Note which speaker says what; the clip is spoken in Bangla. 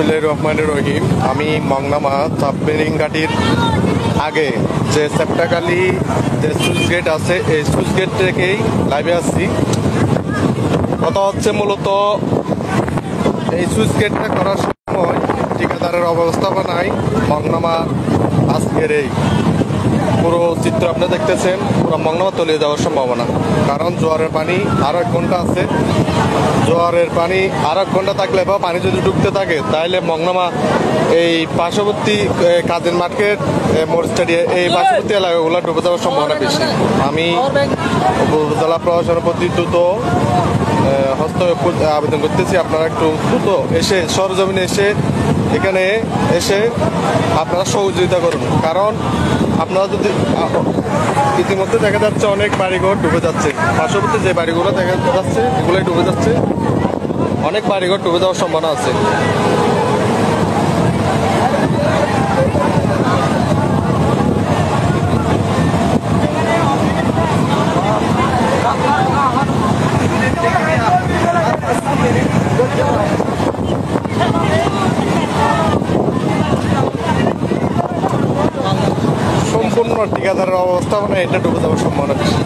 Speaker 1: বিসমিল্লাহির রহমানির রহিম। আমি মংনামা সাবমেরিন ঘাটির আগে যে সেপ্টাকালি যে সুইচ গেট আছে, এই সুইচ গেট থেকেই লাইভে আসছি। কথা হচ্ছে মূলত এই সুইচ গেটটা করার সময় ঠিকাদারের অব্যবস্থাপনায় মংনামা আজকের এই পুরো চিত্র আপনি দেখতেছেন, পুরো মংনামা তলিয়ে যাওয়ার সম্ভাবনা। কারণ জোয়ারের পানি আরো 1 ঘন্টা আছে। জোয়ারের পানি আরো 1 ঘন্টা থাকলে বা পানি যদি ঢুকতে থাকে তাহলে মংনামা এই পার্শ্ববর্তী কাজের মার্কেট মোরস্টাডিয়া এই পার্শ্ববর্তী এলাকাগুলো ডুবে যাওয়ার সম্ভাবনা বেশি। আমি উপজেলা প্রশাসনের প্রতি দ্রুত হস্তক্ষেপ আবেদন করতেছি। আপনারা একটু দ্রুত এসে সরজমিনে এসে এখানে এসে আপনারা সহযোগিতা করুন। কারণ আপনারা যদি ইতিমধ্যে দেখা যাচ্ছে অনেক বাড়িঘর ডুবে যাচ্ছে, পার্শ্ববর্তী যে বাড়িগুলো দেখা যাচ্ছে এগুলোই ডুবে যাচ্ছে, অনেক বাড়িঘর ডুবে যাওয়ার সম্ভাবনা আছে। সম্পূর্ণ ঠিকাদারের অবস্থাপনা এটা ডুবে যাওয়ার সম্ভাবনা বেশি।